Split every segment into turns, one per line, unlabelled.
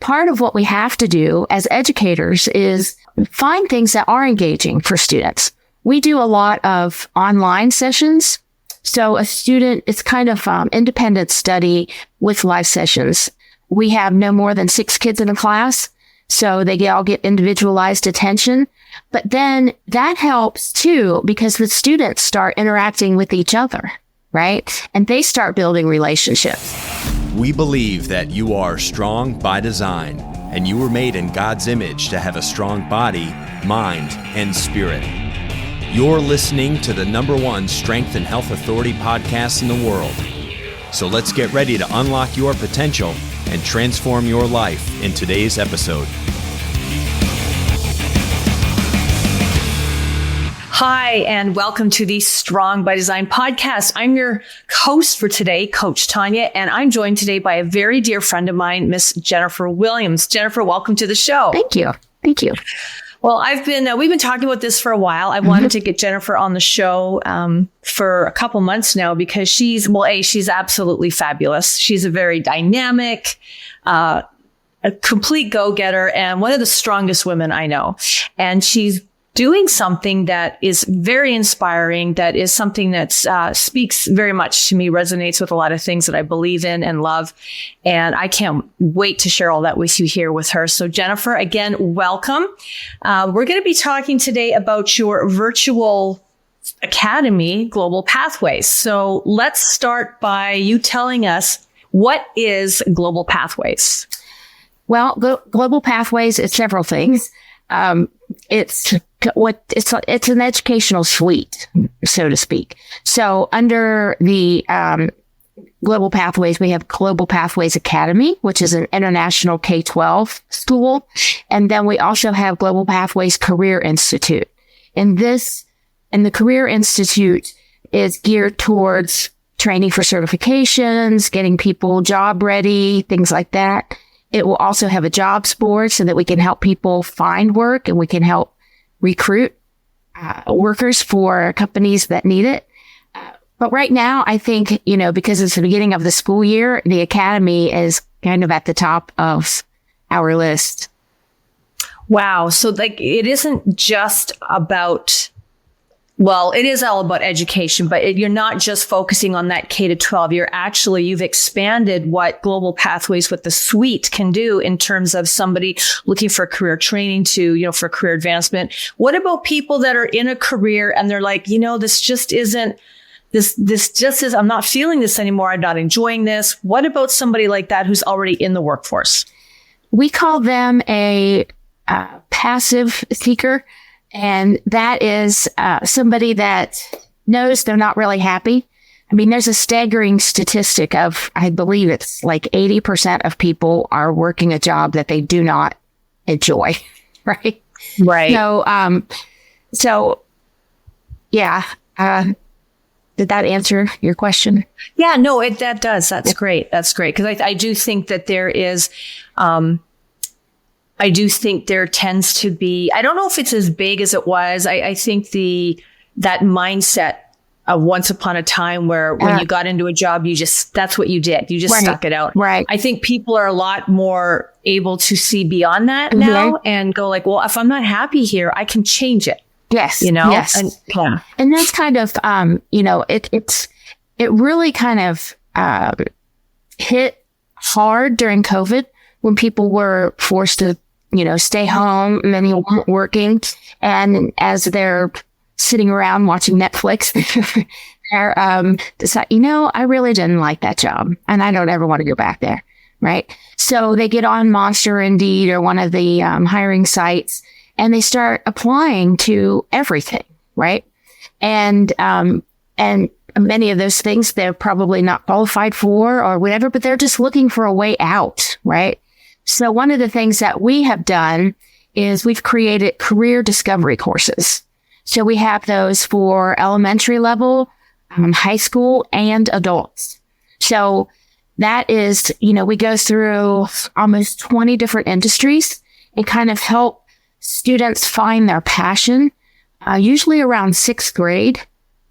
part of what we have to do as educators is find things that are engaging for students. We do a lot of online sessions. So a student, it's kind of independent study with live sessions. We have no more than 6 kids in a class, so they all get individualized attention. But then that helps too, because the students start interacting with each other, right? And they start building relationships.
We believe that you are strong by design, and you were made in God's image to have a strong body, mind, and spirit. You're listening to the #1 Strength and Health Authority podcast in the world. So let's get ready to unlock your potential and transform your life in today's episode.
Hi, and welcome to the Strong by Design podcast. I'm your host for today, Coach Tanya, and I'm joined today by a very dear friend of mine, Miss Jennifer Williams. Jennifer, welcome to the show.
Thank you. Thank you.
Well, we've been talking about this for a while. I wanted to get Jennifer on the show for a couple months now because she's absolutely fabulous. She's a very dynamic, a complete go-getter, and one of the strongest women I know. And she's doing something that is very inspiring, that is something that speaks very much to me, resonates with a lot of things that I believe in and love. And I can't wait to share all that with you here with her. So Jennifer, again, welcome. We're going to be talking today about your virtual academy, Global Pathways. So let's start by you telling us, what is Global Pathways?
Well, Global Pathways is several things. It's an educational suite, so to speak. So under the Global Pathways, we have Global Pathways Academy, which is an international K-12 school. And then we also have Global Pathways Career Institute. And the Career Institute is geared towards training for certifications, getting people job ready, things like that. It will also have a jobs board so that we can help people find work and we can help recruit workers for companies that need it. But right now, I think, because it's the beginning of the school year, the academy is kind of at the top of our list.
Wow. So it isn't just about, it is all about education, but you're not just focusing on that K-12. You've expanded what Global Pathways with the suite can do in terms of somebody looking for career training for career advancement. What about people that are in a career and they're like, this just isn't, I'm not feeling this anymore. I'm not enjoying this. What about somebody like that who's already in the workforce?
We call them a passive seeker. And that is somebody that knows they're not really happy. I mean, there's a staggering statistic of, I believe it's like 80% of people are working a job that they do not enjoy, right?
Right.
So yeah. Did that answer your question?
Yeah, no, that does. That's great. That's great. Because I do think that there is, I do think there tends to be, I don't know if it's as big as it was. I think that mindset of once upon a time where when you got into a job, that's what you did. You just stuck it out.
Right.
I think people are a lot more able to see beyond that now and go like, well, if I'm not happy here, I can change it.
Yes.
Yes.
And that's kind of, it really kind of hit hard during COVID when people were forced to stay home, many weren't working. And as they're sitting around watching Netflix, they're, decide, I really didn't like that job and I don't ever want to go back there. Right. So they get on Monster, Indeed, or one of the hiring sites and they start applying to everything. Right. And many of those things they're probably not qualified for or whatever, but they're just looking for a way out. Right. So one of the things that we have done is we've created career discovery courses. So we have those for elementary level, high school, and adults. So that is, we go through almost 20 different industries and kind of help students find their passion. Usually around 6th grade,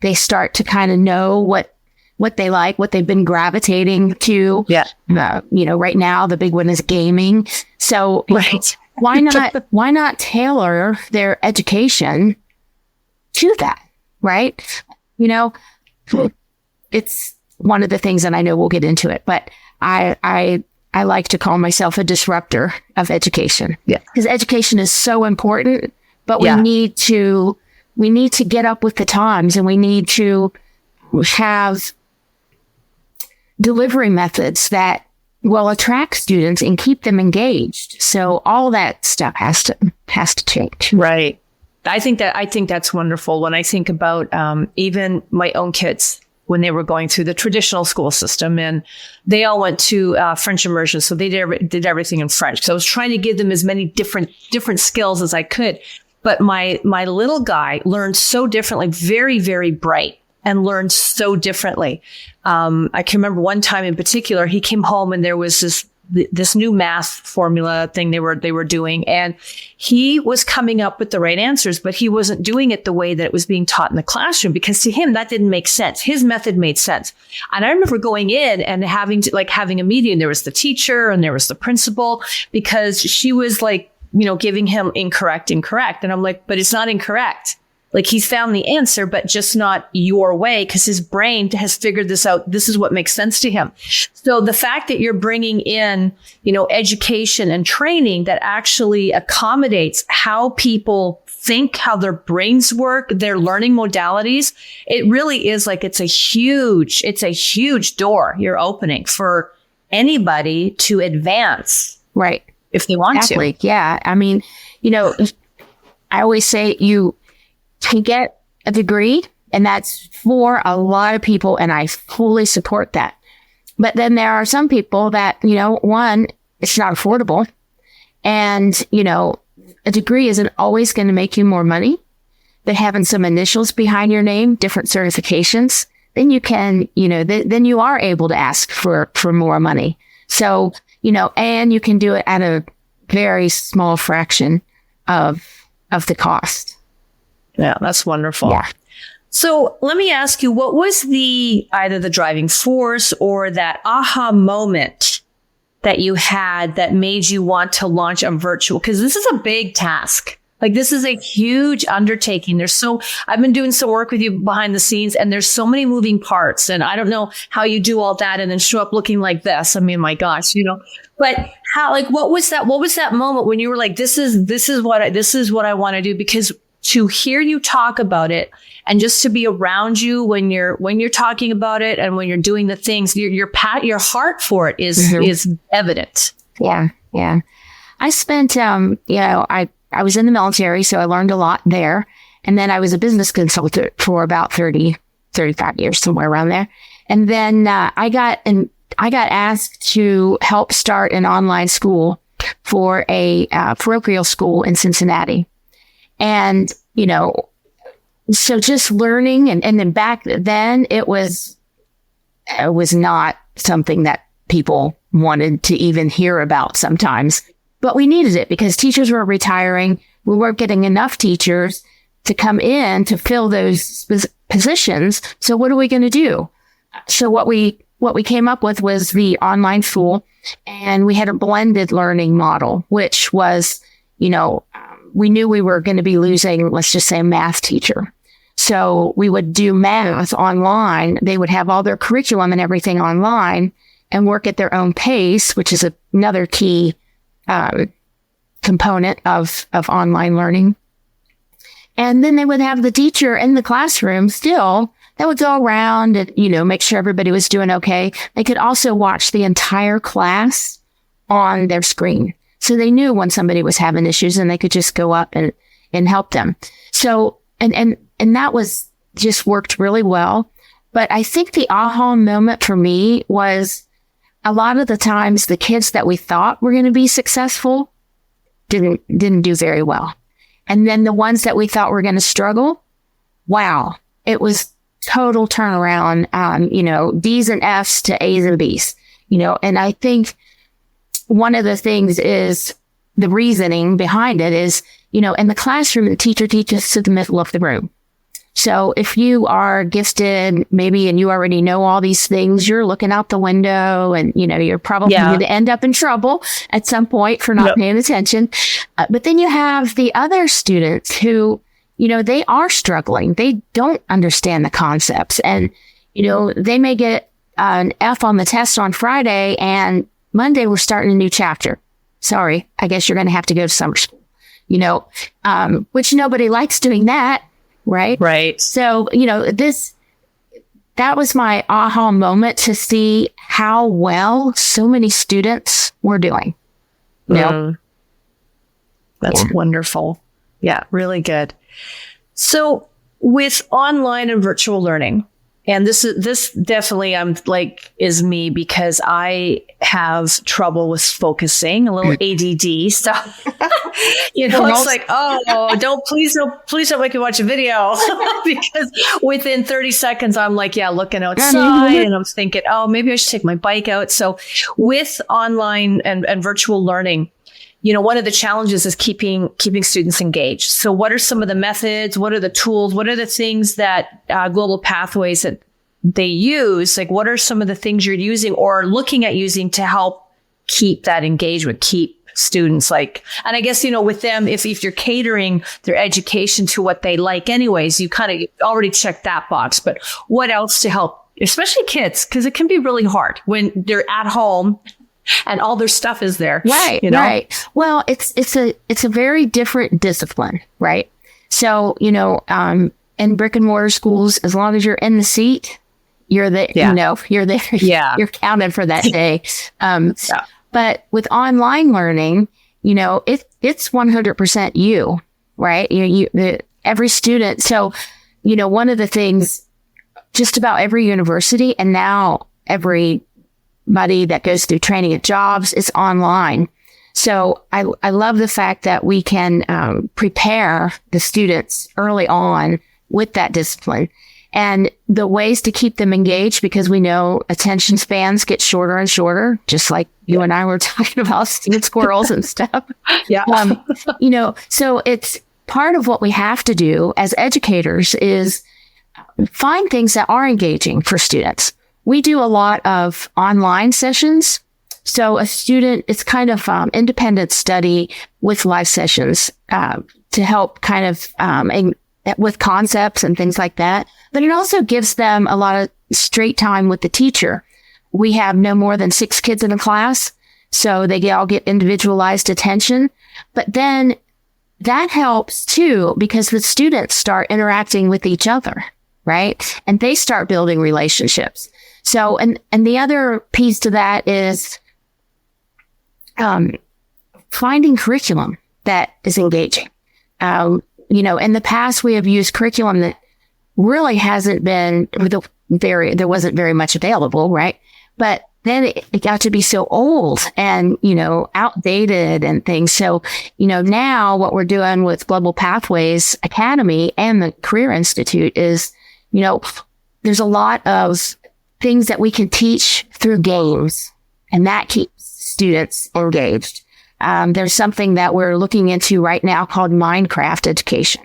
they start to kind of know what what they like, what they've been gravitating to.
Yeah.
Right now the big one is gaming. So
Right.
why not tailor their education to that? Right. It's one of the things, and I know we'll get into it, but I like to call myself a disruptor of education.
Yeah.
Because education is so important, but we need to get up with the times, and we need to have delivery methods that will attract students and keep them engaged. So all that stuff has to change.
Right. I think that's wonderful. When I think about even my own kids, when they were going through the traditional school system, and they all went to French immersion, so they did everything in French. So I was trying to give them as many different skills as I could. But my little guy learned so differently, very, very bright, and learned so differently. I can remember one time in particular, he came home and there was this new math formula thing they were doing, and he was coming up with the right answers, but he wasn't doing it the way that it was being taught in the classroom, because to him that didn't make sense. His method made sense. And I remember going in and having a meeting. There was the teacher and there was the principal, because she was giving him incorrect. And I'm like, but it's not incorrect. Like, he's found the answer, but just not your way, because his brain has figured this out. This is what makes sense to him. So the fact that you're bringing in, education and training that actually accommodates how people think, how their brains work, their learning modalities, it really is it's a huge door you're opening for anybody to advance.
Right.
If they want
to.
Yeah.
I mean, I always say you can get a degree, and that's for a lot of people, and I fully support that. But then there are some people that, one, it's not affordable, and, a degree isn't always going to make you more money. But having some initials behind your name, different certifications, then you can, then you are able to ask for more money. So, and you can do it at a very small fraction of the cost.
Yeah, that's wonderful.
Yeah.
So let me ask you, what was either the driving force or that aha moment that you had that made you want to launch a virtual? Because this is a big task. This is a huge undertaking. I've been doing some work with you behind the scenes, and there's so many moving parts, and I don't know how you do all that and then show up looking like this. I mean, my gosh, but how, what was that moment when you were like, this is what I want to do? Because to hear you talk about it, and just to be around you when you're talking about it, and when you're doing the things, your heart for it is evident.
Yeah. Yeah. I spent, I was in the military, so I learned a lot there. And then I was a business consultant for about 35 years, somewhere around there. And then, I got asked to help start an online school for a parochial school in Cincinnati. And, so just learning, and then back then it was not something that people wanted to even hear about sometimes, but we needed it because teachers were retiring. We weren't getting enough teachers to come in to fill those positions. So what are we going to do? So what we came up with was the online school, and we had a blended learning model, which was, we knew we were going to be losing, let's just say, a math teacher. So we would do math online. They would have all their curriculum and everything online and work at their own pace, which is another key component of online learning. And then they would have the teacher in the classroom still that would go around and, make sure everybody was doing okay. They could also watch the entire class on their screen. So they knew when somebody was having issues, and they could just go up and help them. So, and that was just worked really well. But I think the aha moment for me was a lot of the times the kids that we thought were going to be successful didn't do very well. And then the ones that we thought were going to struggle, wow, it was total turnaround, D's and F's to A's and B's, and I think one of the things is the reasoning behind it is, in the classroom, the teacher teaches to the middle of the room. So if you are gifted, maybe, and you already know all these things, you're looking out the window and, you're probably going to end up in trouble at some point for not paying attention. But then you have the other students who, they are struggling. They don't understand the concepts, and, they may get an F on the test on Friday, and Monday we're starting a new chapter. Sorry, I guess you're going to have to go to summer school, which nobody likes doing that. Right.
Right.
So, that was my aha moment to see how well so many students were doing.
That's wonderful. Yeah, really good. So with online and virtual learning, and this definitely is me, because I have trouble with focusing, a little ADD stuff. It's like, please don't make me watch a video, because within 30 seconds I'm like, looking outside, and I'm thinking, maybe I should take my bike out. So with online and virtual learning, one of the challenges is keeping students engaged. So what are some of the methods? What are the tools? What are the things that Global Pathways that they use? Like, what are some of the things you're using or looking at using to help keep that engagement, keep students and I guess, with them, if you're catering their education to what they like anyways, you kind of already checked that box. But what else to help, especially kids? Because it can be really hard when they're at home and all their stuff is there.
Right. Right. Well, it's a very different discipline, right? So, in brick and mortar schools, as long as you're in the seat, you're there, you're there.
Yeah.
You're counted for that day. But with online learning, it's 100% you, right? Every student. So, one of the things, just about every university, and now everybody that goes through training at jobs is online. So I love the fact that we can prepare the students early on with that discipline, and the ways to keep them engaged, because we know attention spans get shorter and shorter, just like you and I were talking about seeing squirrels and stuff.
Yeah.
So it's part of what we have to do as educators is find things that are engaging for students. We do a lot of online sessions. So a student, it's kind of independent study with live sessions to help kind of with concepts and things like that. But it also gives them a lot of straight time with the teacher. We have no more than 6 kids in a class, so they all get individualized attention. But then that helps too, because the students start interacting with each other, right? And they start building relationships. So, and the other piece to that is finding curriculum that is engaging. In the past, we have used curriculum that really hasn't been there wasn't very much available, right? But then it got to be so old and, outdated and things. So, now what we're doing with Global Pathways Academy and the Career Institute is, there's a lot of things that we can teach through games, and that keeps students engaged. There's something that we're looking into right now called Minecraft education.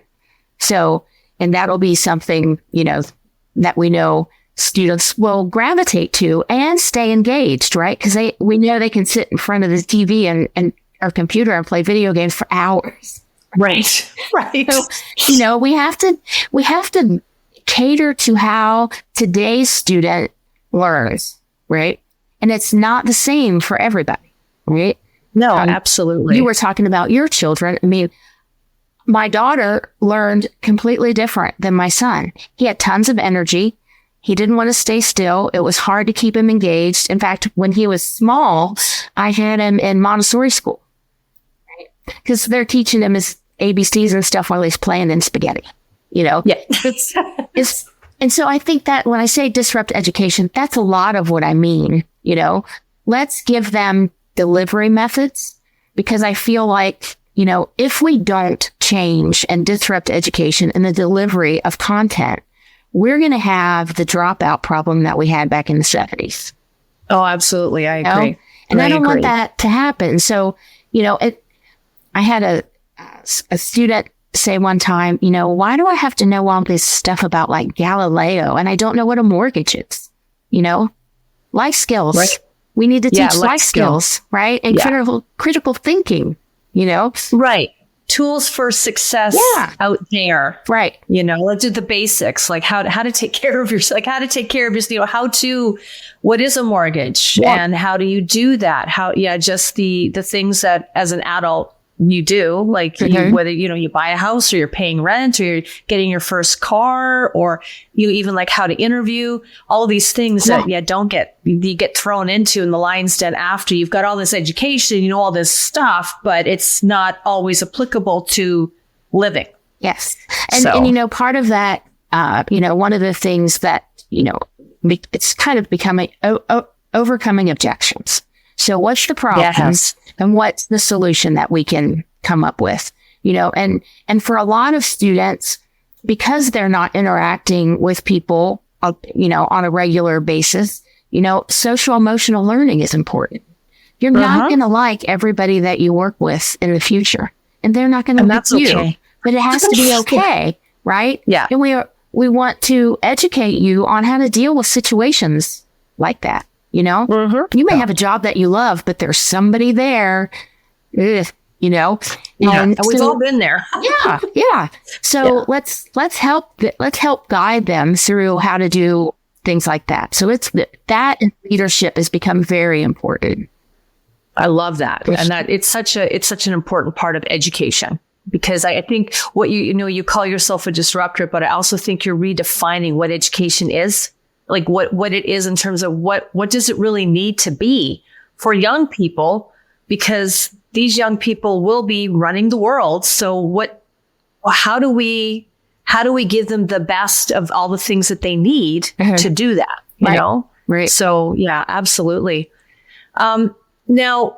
So, and that'll be something, that we know students will gravitate to and stay engaged, right? Because we know they can sit in front of the TV and or computer and play video games for hours.
Right. Right.
So, we have to cater to how today's student learns, right? And it's not the same for everybody, right?
No, absolutely.
You were talking about your children. I mean, my daughter learned completely different than my son. He had tons of energy. He didn't want to stay still. It was hard to keep him engaged. In fact, when he was small, I had him in Montessori school, right? Because they're teaching him his ABCs and stuff while he's playing in spaghetti, Yeah. And so I think that when I say disrupt education, that's a lot of what I mean. Let's give them delivery methods, because I feel like, if we don't change and disrupt education in the delivery of content, we're going to have the dropout problem that we had back in the 70s.
Oh, absolutely. I agree.
And I don't want that to happen. So, I had a student say one time, why do I have to know all this stuff about like Galileo and I don't know what a mortgage is? Life skills.
Right.
We need to teach life skills, right? And critical thinking,
Right. Tools for success out there.
Right.
Let's do the basics, like how to take care of yourself, like how to take care of yourself, what is a mortgage and how do you do that? Just the things that as an adult you do, like whether, you buy a house or you're paying rent or you're getting your first car or you even like how to interview, all of these things that you get thrown into in the lion's den after you've got all this education, all this stuff, but it's not always applicable to living.
Yes. And part of that, one of the things that, it's kind of becoming overcoming objections. So what's the problem? Yes. And what's the solution that we can come up with? And for a lot of students, because they're not interacting with people, on a regular basis, social emotional learning is important. You're not going to like everybody that you work with in the future, and they're not going to like you. Okay. But it has to be okay, right?
Yeah.
And we want to educate you on how to deal with situations like that. You may have a job that you love, but there's somebody there, and
we've all been there.
Yeah. So let's help guide them through how to do things like that. So that leadership has become very important.
I love that. And that it's such an important part of education, because I think what you call yourself a disruptor, but I also think you're redefining what education is. Like what it is in terms of what does it really need to be for young people, because these young people will be running the world. So how do we give them the best of all the things that they need to do that? You know?
Right.
So yeah, absolutely. Now,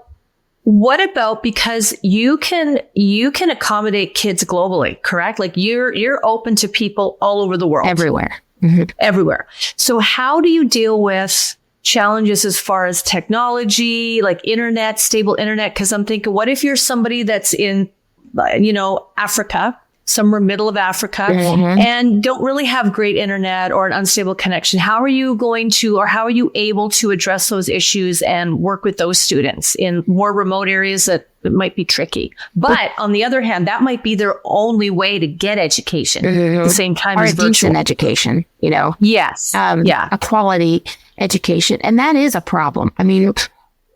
what about, because you can accommodate kids globally, correct? Like you're open to people all over the world.
Everywhere.
Everywhere. So how do you deal with challenges as far as technology, like internet, stable internet? Because I'm thinking, what if you're somebody that's in, Africa, somewhere middle of Africa, and don't really have great internet or an unstable connection? How are you able to address those issues and work with those students in more remote areas that might be tricky? But on the other hand, that might be their only way to get education at the same time as virtual.
Decent education,
Yes.
A quality education. And that is a problem. I mean,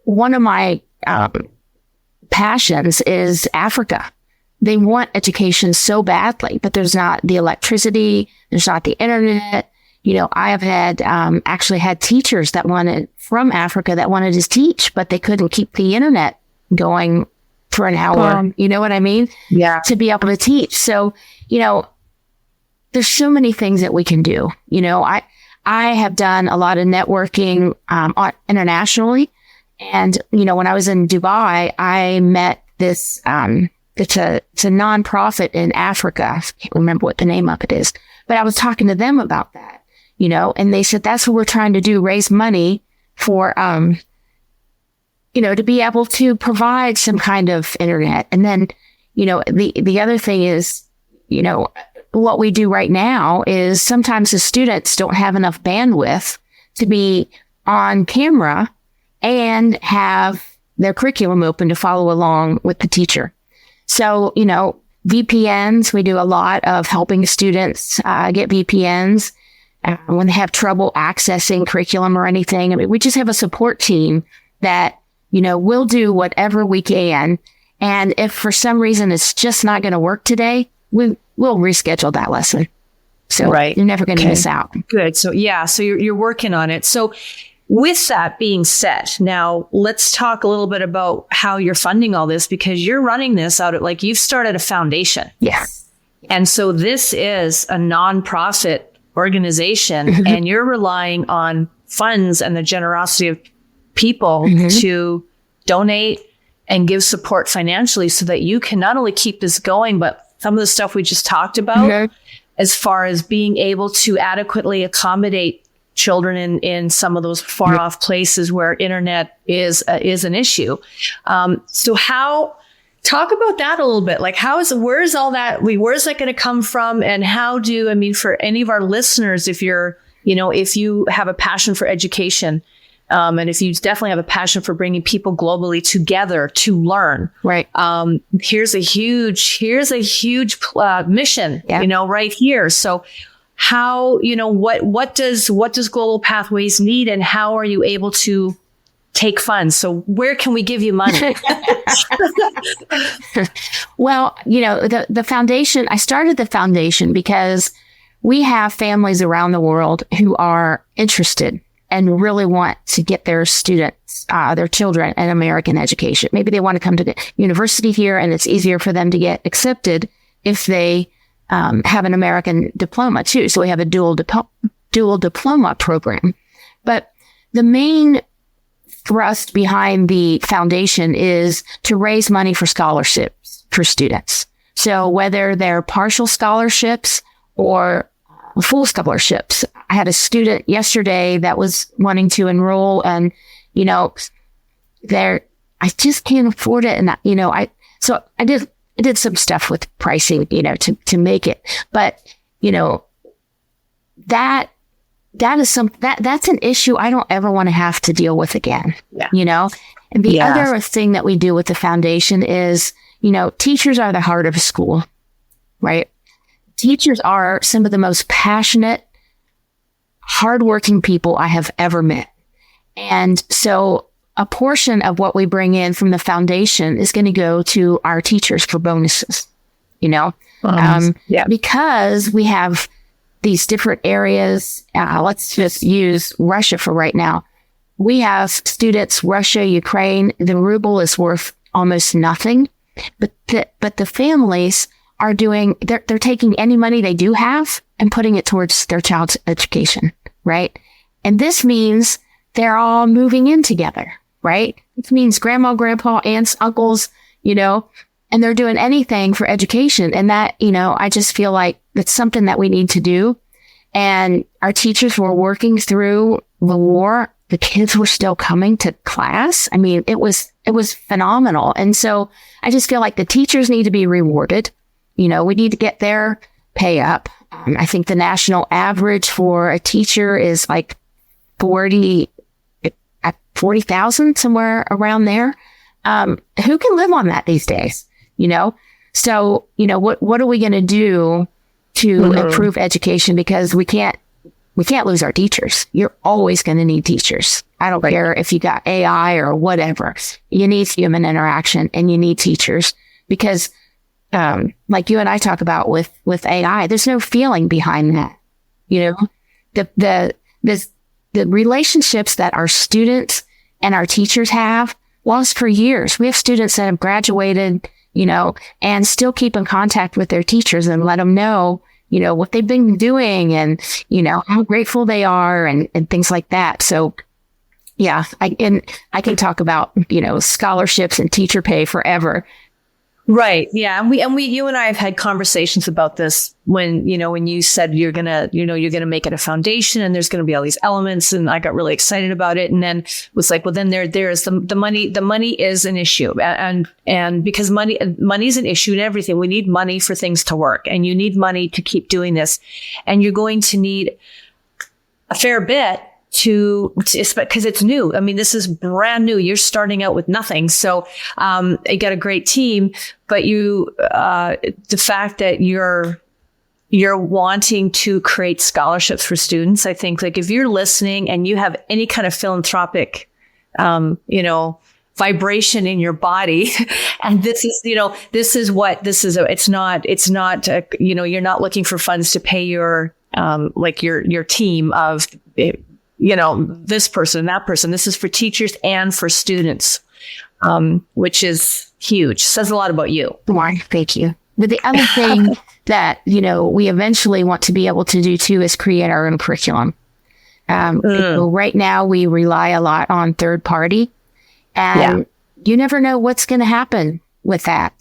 one of my passions is Africa. They want education so badly, but there's not the electricity, there's not the internet. I have had actually had teachers from Africa that wanted to teach, but they couldn't keep the internet going for an hour. You know what I mean?
Yeah.
To be able to teach. So, there's so many things that we can do. I have done a lot of networking internationally. And, when I was in Dubai, I met this it's a nonprofit in Africa. I can't remember what the name of it is, but I was talking to them about that, and they said, that's what we're trying to do, raise money for, to be able to provide some kind of internet. And then, the other thing is, what we do right now is sometimes the students don't have enough bandwidth to be on camera and have their curriculum open to follow along with the teacher. So, VPNs, we do a lot of helping students get VPNs when they have trouble accessing curriculum or anything. I mean, we just have a support team that, we'll do whatever we can. And if for some reason it's just not going to work today, we'll reschedule that lesson. So you're never going to miss out.
Good. So so you're working on it. So with that being said, now let's talk a little bit about how you're funding all this, because you're running this out at, you've started a foundation.
Yes.
And so this is a nonprofit organization and you're relying on funds and the generosity of people to donate and give support financially so that you can not only keep this going, but some of the stuff we just talked about as far as being able to adequately accommodate children in some of those far off places where internet is an issue. So Talk about that a little bit. Like, where's all that? Where's that going to come from? And for any of our listeners, if you have a passion for education, and if you definitely have a passion for bringing people globally together to learn,
right?
Here's a huge mission, right here. So how, what does Global Pathways need, and how are you able to take funds? So where can we give you money?
Well, the foundation, I started the foundation because we have families around the world who are interested and really want to get their students, their children, an American education. Maybe they want to come to the university here, and it's easier for them to get accepted if they have an American diploma too. So we have a dual diploma program. But the main thrust behind the foundation is to raise money for scholarships for students. So whether they're partial scholarships or full scholarships. I had a student yesterday that was wanting to enroll, and, I just can't afford it. And, so I did some stuff with pricing, to make it. But, that is that's an issue I don't ever want to have to deal with again, And the other thing that we do with the foundation is, teachers are the heart of a school, right? Teachers are some of the most passionate, hardworking people I have ever met. And so a portion of what we bring in from the foundation is going to go to our teachers for bonuses, because we have these different areas. Let's just use Russia for right now. We have students, Russia, Ukraine, the ruble is worth almost nothing, but the families are they're taking any money they do have and putting it towards their child's education, right? And this means they're all moving in together, right? It means grandma, grandpa, aunts, uncles, and they're doing anything for education. And that, I just feel like that's something that we need to do. And our teachers were working through the war. The kids were still coming to class. I mean, it was phenomenal. And so I just feel like the teachers need to be rewarded. We need to get their pay up. I think the national average for a teacher is like 40,000, somewhere around there. Who can live on that these days? So, what are we going to do to improve education? Because we can't lose our teachers. You're always going to need teachers. I don't care if you got AI or whatever. You need human interaction, and you need teachers, because like you and I talk about with AI, there's no feeling behind that. The relationships that our students and our teachers have lost for years. We have students that have graduated, and still keep in contact with their teachers and let them know, what they've been doing, and, how grateful they are, and things like that. So yeah, I can talk about, scholarships and teacher pay forever.
Right. Yeah. And you and I have had conversations about this when you said you're going to make it a foundation, and there's going to be all these elements, and I got really excited about it. And then was like, well, then there's the money. The money is an issue. And because money is an issue in everything. We need money for things to work, and you need money to keep doing this. And you're going to need a fair bit because it's new. I mean, this is brand new. You're starting out with nothing. So, you got a great team, but the fact that you're wanting to create scholarships for students, I think, like, if you're listening and you have any kind of philanthropic, vibration in your body, and it's not, you're not looking for funds to pay your team of, this person, that person. This is for teachers and for students, which is huge. Says a lot about you.
Why? Thank you. But the other thing that, we eventually want to be able to do too is create our own curriculum. Right now we rely a lot on third party, and you never know what's going to happen with that.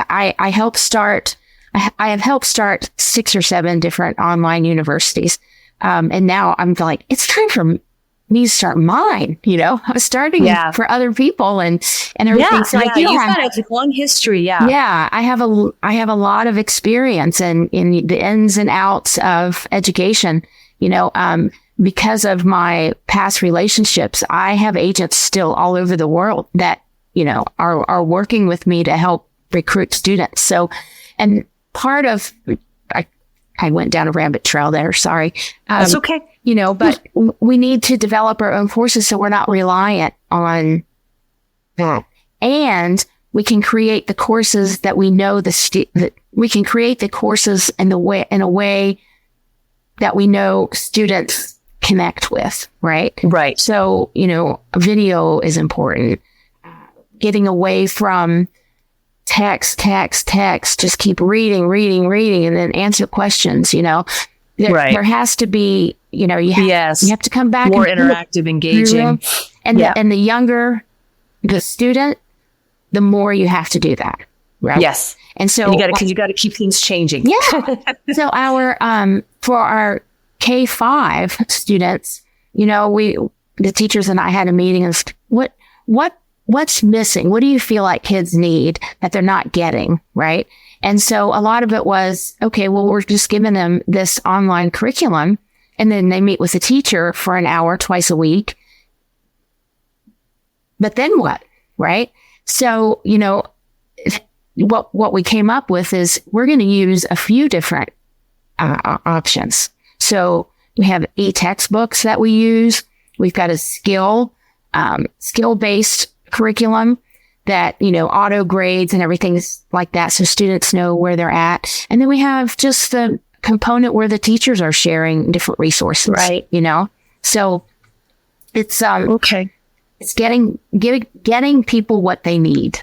I have helped start 6 or 7 different online universities. And now I'm like, it's time for need to start mine. I was starting for other people and everything. So I do
you've
have
got a long history.
Yeah, I have a lot of experience in the ins and outs of education. Because of my past relationships, I have agents still all over the world that are working with me to help recruit students. So, and part of I went down a rabbit trail there. Sorry.
That's okay.
But we need to develop our own courses so we're not reliant on that. And we can create the courses that we know that we can create the courses in a way that we know students connect with, right?
Right.
So, video is important. Getting away from text, just keep reading, and then answer questions, There has to be, you have to come back
more
and
interactive, engaging.
And the younger the student, the more you have to do that. Right.
Yes.
And so
you got to keep things changing.
Yeah. So for our K-5 students, the teachers and I had a meeting and what's missing? What do you feel like kids need that they're not getting? Right. And so a lot of it was, okay, well, we're just giving them this online curriculum and then they meet with a teacher for an hour twice a week. But then what? Right. So, what we came up with is we're going to use a few different options. So we have e-textbooks that we use. We've got a skill-based curriculum that, auto grades and everything like that. So students know where they're at. And then we have just the component where the teachers are sharing different resources,
right?
So it's,
okay.
It's getting people what they need.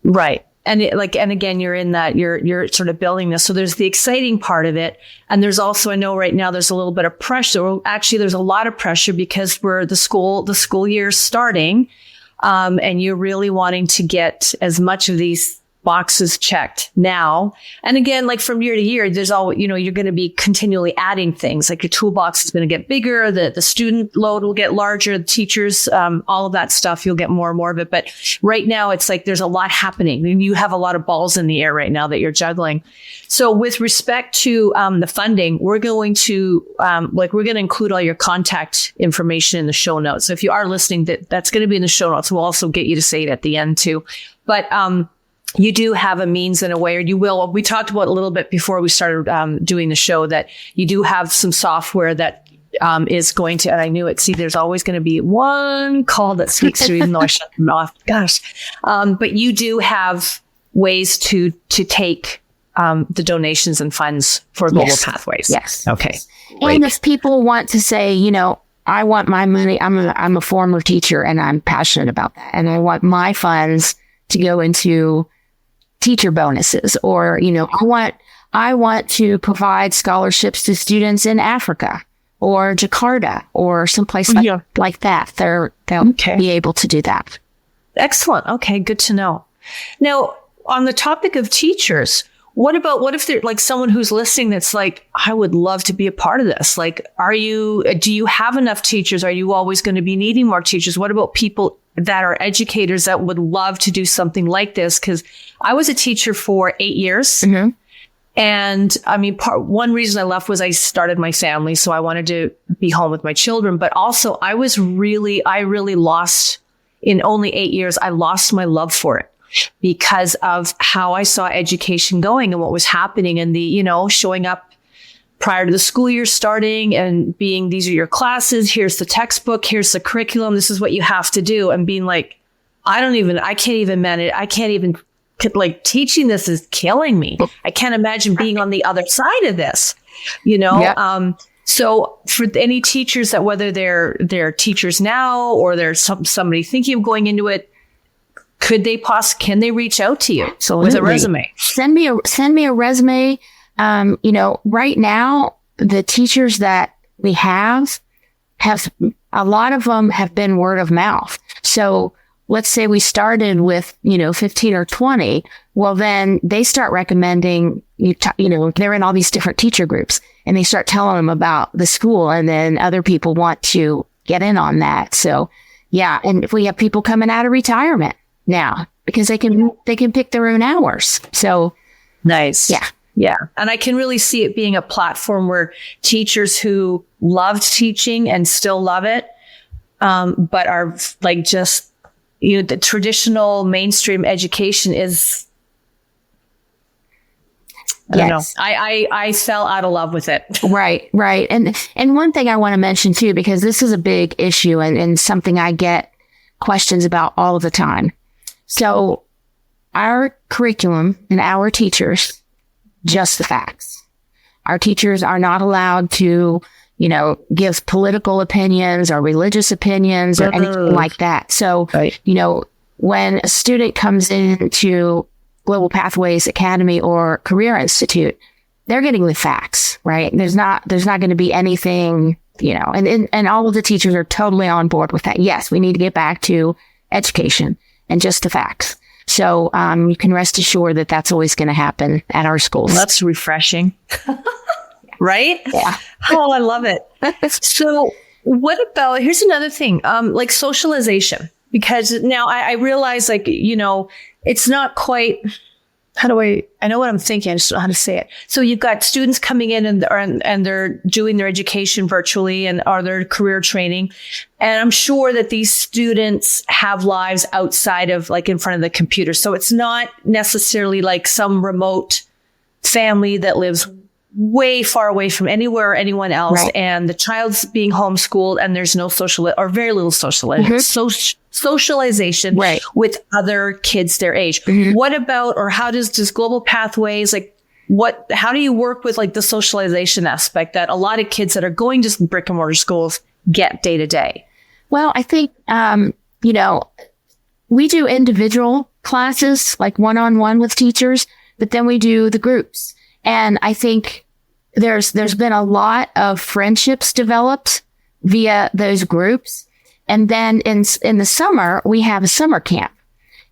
Right. And again, you're in that, you're sort of building this. So there's the exciting part of it. And there's also, I know right now there's a little bit of pressure. Well, actually, there's a lot of pressure because the school year's starting. And you're really wanting to get as much of these boxes checked now. And again, like from year to year, there's you're going to be continually adding things. Like your toolbox is going to get bigger. The student load will get larger. The teachers, all of that stuff, you'll get more and more of it. But right now it's like there's a lot happening and you have a lot of balls in the air right now that you're juggling. So with respect to the funding, we're going to include all your contact information in the show notes. So if you are listening, that's going to be in the show notes. We'll also get you to say it at the end too. But you do have a means and a way, or you will. We talked about a little bit before we started doing the show that you do have some software that is going to, and I knew it. See, there's always going to be one call that speaks through, even though I shut them off. Gosh. But you do have ways to take the donations and funds for Global Pathways.
Yes.
Okay.
Great. And if people want to say, I want my money, I'm a former teacher and I'm passionate about that. And I want my funds to go into teacher bonuses, or, I want to provide scholarships to students in Africa or Jakarta or someplace like that. They'll be able to do that.
Excellent. Okay. Good to know. Now, on the topic of teachers, what if they're like someone who's listening that's like, I would love to be a part of this? Like, do you have enough teachers? Are you always going to be needing more teachers? What about people that are educators that would love to do something like this? Because I was a teacher for 8 years. Mm-hmm. And I mean, one reason I left was I started my family. So I wanted to be home with my children. But also I really lost, in only 8 years, I lost my love for it because of how I saw education going and what was happening and the, showing up prior to the school year starting and being, these are your classes, here's the textbook, here's the curriculum, this is what you have to do. And being like, I can't even manage, teaching this is killing me. I can't imagine being on the other side of this, Yep. So for any teachers that, whether they're teachers now or there's somebody thinking of going into it, can they reach out to you with a resume?
Send me a resume. Right now, the teachers that we have a lot of them have been word of mouth. So let's say we started with, 15 or 20. Well, then they start recommending, they're in all these different teacher groups and they start telling them about the school. And then other people want to get in on that. So yeah. And if we have people coming out of retirement now because they can pick their own hours. So
nice.
Yeah.
Yeah. And I can really see it being a platform where teachers who loved teaching and still love it, but are like just, the traditional mainstream education is, I don't know. I fell out of love with it.
Right. And one thing I want to mention too, because this is a big issue and something I get questions about all of the time. So our curriculum and our teachers, just the facts. Our teachers are not allowed to, give political opinions or religious opinions or anything like that. So, when a student comes into Global Pathways Academy or Career Institute, they're getting the facts, right? There's not going to be anything, and all of the teachers are totally on board with that. Yes, we need to get back to education and just the facts. So you can rest assured that that's always going to happen at our schools.
Well, that's refreshing. Right?
Yeah.
Oh, I love it. So what about, here's another thing, like socialization, because now I realize it's not quite, I know what I'm thinking. I just don't know how to say it. So you've got students coming in and they're doing their education virtually or their career training. And I'm sure that these students have lives outside of in front of the computer. So it's not necessarily like some remote family that lives way far away from anywhere or anyone else.
Right.
And the child's being homeschooled and there's no very little socialization
right.
with other kids their age. What about, or how does Global Pathways, how do you work with the socialization aspect that a lot of kids that are going to brick and mortar schools get day to day?
Well, I think, we do individual classes, one-on-one with teachers, but then we do the groups. And I think there's been a lot of friendships developed via those groups. And then in the summer, we have a summer camp,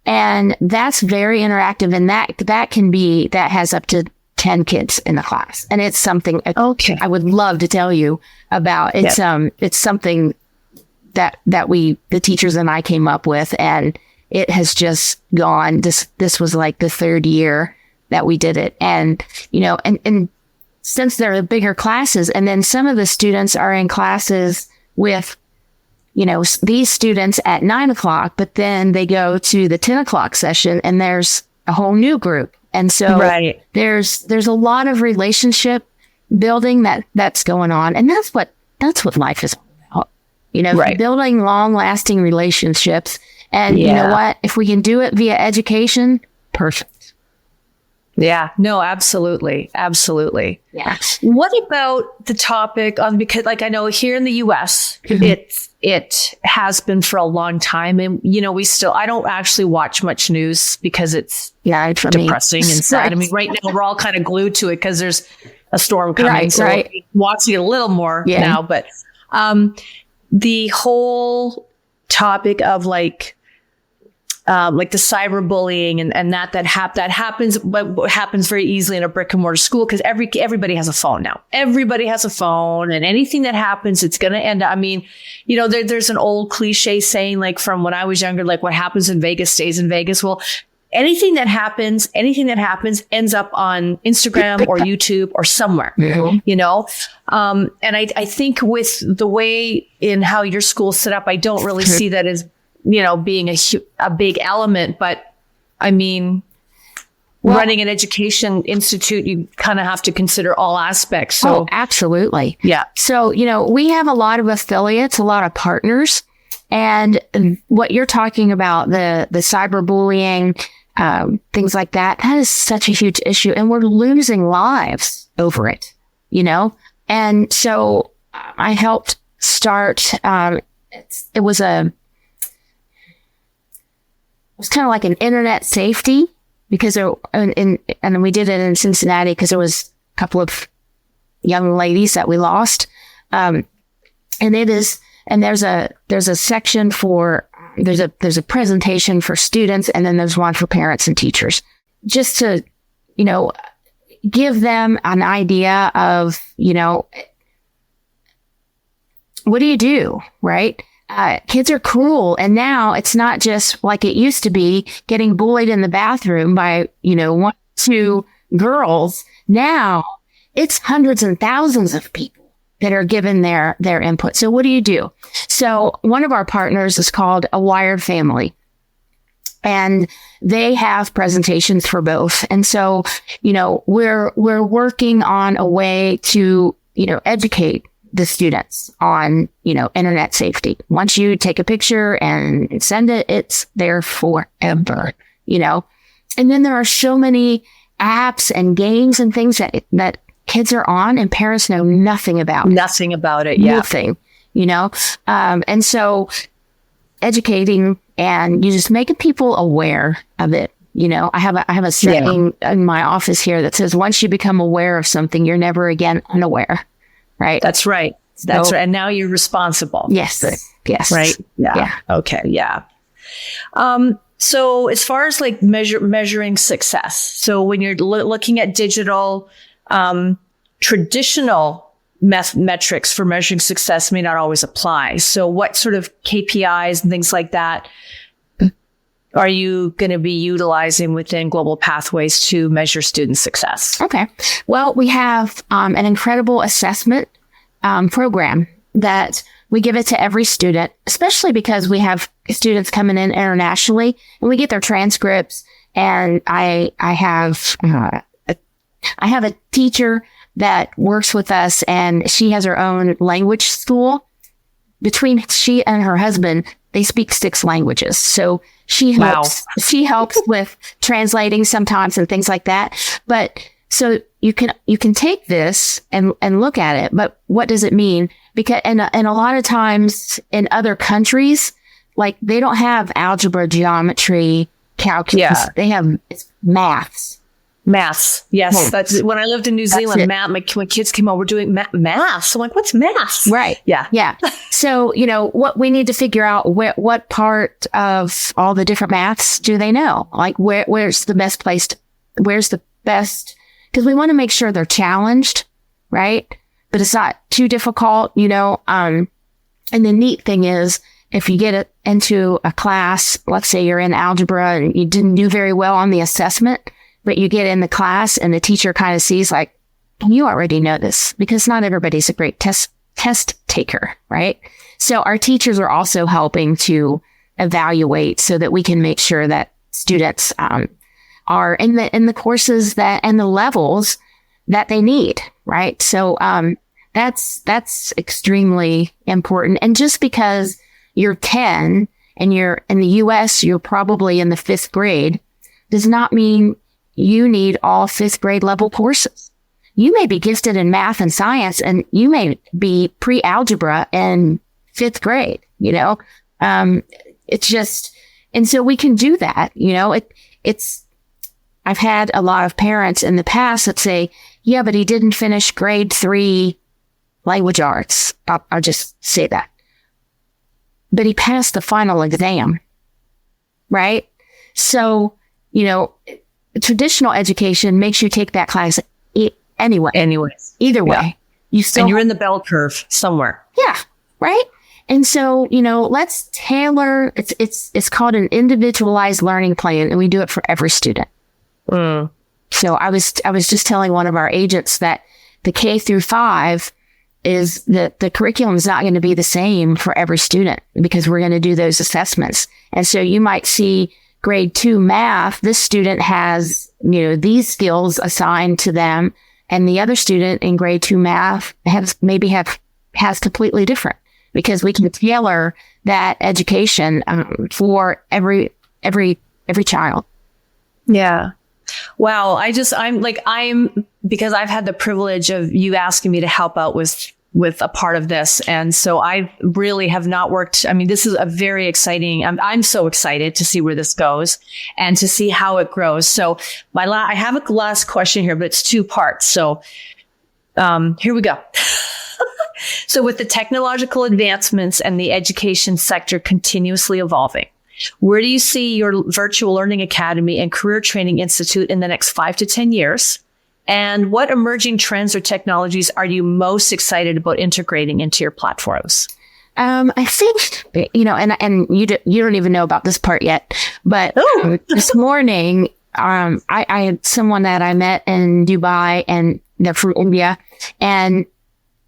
and that's very interactive. And that has up to 10 kids in the class. And it's something I would love to tell you about. It's, it's something that the teachers and I came up with, and it has just gone. This was the third year that we did it. And, and since they're the bigger classes, and then some of the students are in classes with, these students at 9:00, but then they go to the 10:00 session and there's a whole new group. And so there's a lot of relationship building that's going on. And that's what life is all about, building long lasting relationships. And you know what, if we can do it via education, perfect.
Yeah, no, absolutely. Absolutely.
Yeah.
What about the topic on, because I know here in the US, it has been for a long time. And, I don't actually watch much news because it's depressing and sad.
Right.
I mean, right now we're all kind of glued to it because there's a storm coming.
Right,
so
right.
watching it a little more now, but the whole topic of the cyberbullying and that happens, but happens very easily in a brick and mortar school because everybody has a phone now. Everybody has a phone, and anything that happens, it's going to end up. I mean, there's an old cliche saying from when I was younger, what happens in Vegas stays in Vegas. Well, anything that happens ends up on Instagram or YouTube or somewhere, and I think with the way in how your school's set up, I don't really see that as being a big element, but I mean, running an education institute, you kind of have to consider all aspects. So
absolutely.
Yeah.
So, we have a lot of affiliates, a lot of partners, and what you're talking about, the cyberbullying, things like that is such a huge issue, and we're losing lives over it, And so I helped start, it was kind of like an internet safety, because and we did it in Cincinnati because there was a couple of young ladies that we lost. And there's a section for, there's a presentation for students, and then there's one for parents and teachers, just to, give them an idea of, what do you do? Right? Kids are cruel. And now it's not just like it used to be getting bullied in the bathroom by, one, two girls. Now it's hundreds and thousands of people that are given their input. So what do you do? So one of our partners is called A Wired Family, and they have presentations for both. And so, we're working on a way to, educate the students on, internet safety. Once you take a picture and send it, it's there forever, And then there are so many apps and games and things that kids are on and parents know nothing about.
Nothing about it. Yeah.
Nothing, and so educating and you just making people aware of it. I have a saying in my office here that says, once you become aware of something, you're never again unaware. Right.
That's right. That's right. And now you're responsible.
Yes. Yes.
Right. Yeah. Okay. Yeah. So as far as like measuring success, so when you're looking at digital, traditional metrics for measuring success may not always apply. So what sort of KPIs and things like that are you going to be utilizing within Global Pathways to measure student success?
Okay. Well, we have an incredible assessment program that we give it to every student, especially because we have students coming in internationally and we get their transcripts. And I have a teacher that works with us, and she has her own language school. Between she and her husband, they speak 6 languages. So she helps with translating sometimes and things like that. But so you can take this and look at it, but what does it mean? Because, and a lot of times in other countries, like they don't have algebra, geometry, calculus.
Yeah.
They have
maths. Yes. That's when I lived in New Zealand, when kids came out, we're doing maths. I'm like, what's maths?
Right.
Yeah.
Yeah. So, what we need to figure out, what part of all the different maths do they know? Like where's the best place because we want to make sure they're challenged, right? But it's not too difficult, and the neat thing is, if you get it into a class, let's say you're in algebra and you didn't do very well on the assessment, but you get in the class and the teacher kind of sees like, you already know this, because not everybody's a great test taker, right? So our teachers are also helping to evaluate so that we can make sure that students are in the courses and the levels that they need, right? So that's extremely important. And just because you're 10 and you're in the US, you're probably in the 5th grade, does not mean you need all 5th grade level courses. You may be gifted in math and science, and you may be pre-algebra in 5th grade, it's just, and so we can do that, I've had a lot of parents in the past that say, yeah, but he didn't finish grade 3 language arts. I'll just say that. But he passed the final exam, right? So, traditional education makes you take that class anyway.
Anyways.
Either way.
Yeah. You're in the bell curve somewhere.
Yeah. Right. And so, let's tailor, it's called an individualized learning plan, and we do it for every student. So I was just telling one of our agents that the K through 5 is that the curriculum is not going to be the same for every student, because we're going to do those assessments. And so you might see grade 2 math, this student has, these skills assigned to them, and the other student in grade 2 math has completely different, because we can tailor that education for every child.
Yeah. Wow. I'm because I've had the privilege of you asking me to help out with a part of this. And so I really have not worked. I mean, this is a very exciting, I'm so excited to see where this goes and to see how it grows. So I have a last question here, but it's 2 parts. So, here we go. So with the technological advancements and the education sector continuously evolving, where do you see your virtual learning academy and career training institute in the next 5 to 10 years? And what emerging trends or technologies are you most excited about integrating into your platforms?
I think, and you don't even know about this part yet, but this morning, I had someone that I met in Dubai, and they're from India, and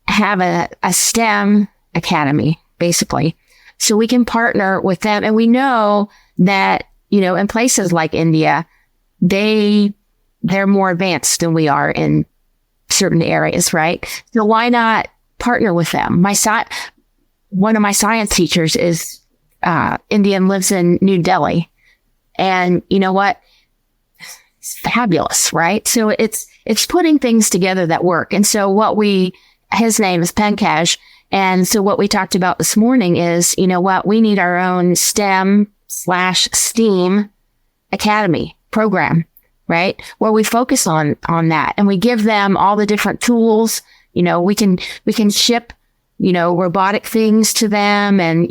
have a STEM academy, basically. So we can partner with them. And we know that, in places like India, they're more advanced than we are in certain areas, right? So why not partner with them? One of my science teachers is Indian, lives in New Delhi. And you know what? It's fabulous, right? So it's putting things together that work. And so his name is Pankaj. And so what we talked about this morning is, we need our own STEM/STEAM academy program, right? Where we focus on that, and we give them all the different tools. We can ship, robotic things to them, and,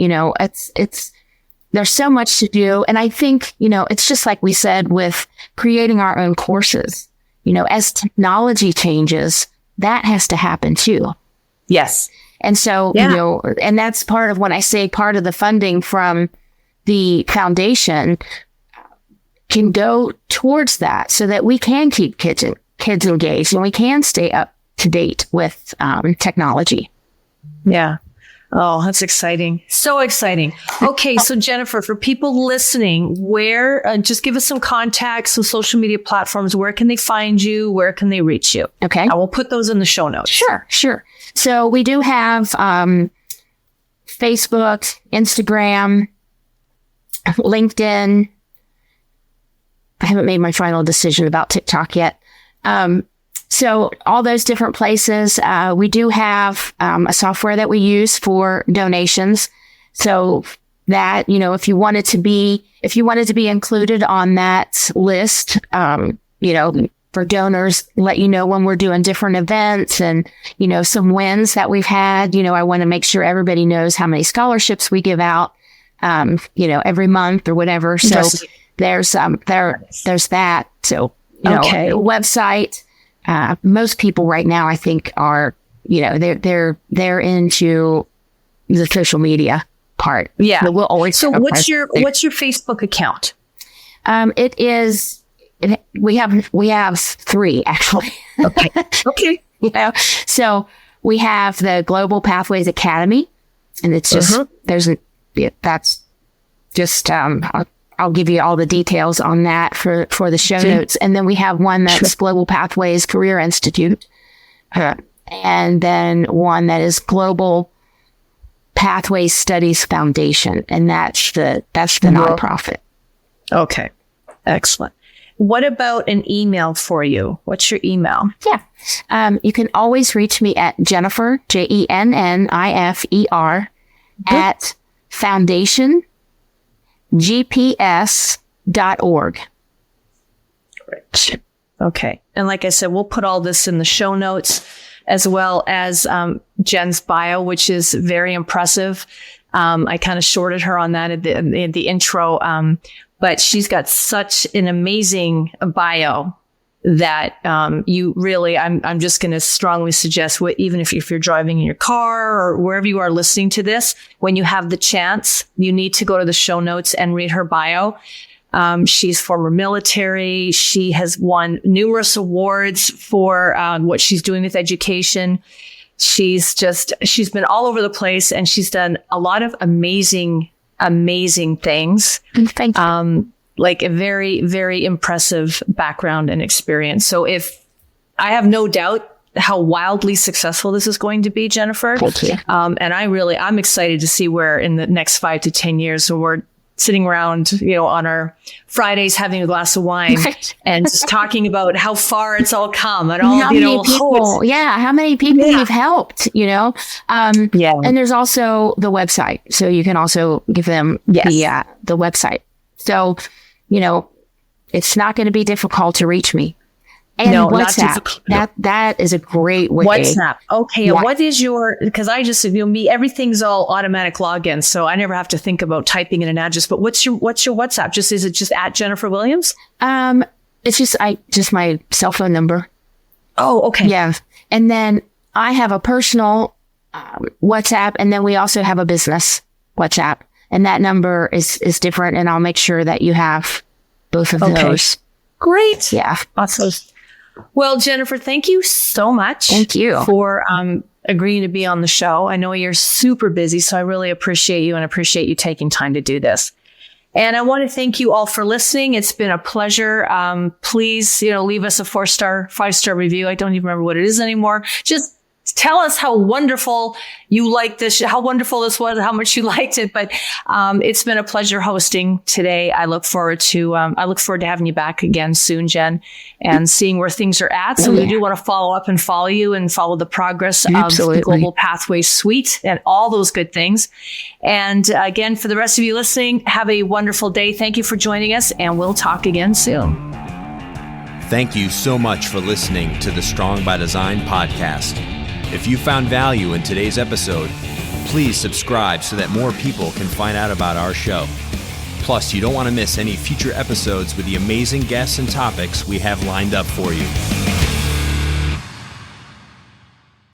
there's so much to do. And I think, it's just like we said with creating our own courses, as technology changes, that has to happen too.
Yes.
And so, and that's part of when I say part of the funding from the foundation can go towards that, so that we can keep kids engaged, and we can stay up to date with technology.
Yeah. Oh, that's exciting. So exciting. Okay. So Jennifer, for people listening, just give us some contacts, some social media platforms. Where can they find you? Where can they reach you?
Okay.
I will put those in the show notes.
Sure. So we do have Facebook, Instagram, LinkedIn. I haven't made my final decision about TikTok yet. So all those different places, we do have a software that we use for donations. So that, if you wanted to be included on that list, for donors, let you know when we're doing different events, and, some wins that we've had. I want to make sure everybody knows how many scholarships we give out, every month or whatever. So
Yes.
there's that. So,
Okay.
Website. Most people right now, I think, are, they're into the social media part.
Yeah.
So we'll always.
So what's your Facebook account?
It is. We have 3 actually.
Okay.
So we have the Global Pathways Academy, and it's just that's just I'll give you all the details on that for the show notes. And then we have one that's Global Pathways Career Institute, and then one that is Global Pathways Studies Foundation, and that's the nonprofit.
Okay. Excellent. What about an email for you? What's your email?
Yeah. You can always reach me at Jennifer, JENNIFER, at foundationgps.org.
Great. Okay. And like I said, we'll put all this in the show notes, as well as Jen's bio, which is very impressive. I kind of shorted her on that in the intro. But she's got such an amazing bio that you really, I'm just going to strongly suggest, even if you're driving in your car or wherever you are listening to this, when you have the chance, you need to go to the show notes and read her bio. She's former military. She has won numerous awards for what she's doing with education. She's been all over the place, and she's done a lot of amazing things.
Thank you.
Like a very, very impressive background and experience. So I have no doubt how wildly successful this is going to be, Jennifer.
Thank you.
And I'm excited to see where in the next 5 to 10 years, so we're sitting around, on our Fridays having a glass of wine and just talking about how far it's all come and all,
how many people we've helped, And there's also the website. So you can also give them the website. So, it's not going to be difficult to reach me. And WhatsApp, that is a great way.
WhatsApp. Okay. Yeah. What is because I just, everything's all automatic login. So I never have to think about typing in an address, but what's your WhatsApp? Is it just at Jennifer Williams?
It's just my cell phone number.
Oh, okay.
Yeah. And then I have a personal WhatsApp, and then we also have a business WhatsApp. And that number is different, and I'll make sure that you have both of those.
Great.
Yeah.
Awesome. Well, Jennifer, thank you so much.
Thank you.
For agreeing to be on the show. I know you're super busy, so I really appreciate you and appreciate you taking time to do this. And I want to thank you all for listening. It's been a pleasure. Please, leave us a 4-star, 5-star review. I don't even remember what it is anymore. Just tell us how wonderful you liked this, how wonderful this was, how much you liked it. But it's been a pleasure hosting today. I look forward to having you back again soon, Jen, and seeing where things are at. So we do want to follow up and follow you and follow the progress of the Global Pathways Suite and all those good things. And again, for the rest of you listening, have a wonderful day. Thank you for joining us, and we'll talk again soon.
Thank you so much for listening to the Strong by Design podcast. If you found value in today's episode, please subscribe so that more people can find out about our show. Plus, you don't want to miss any future episodes with the amazing guests and topics we have lined up for you.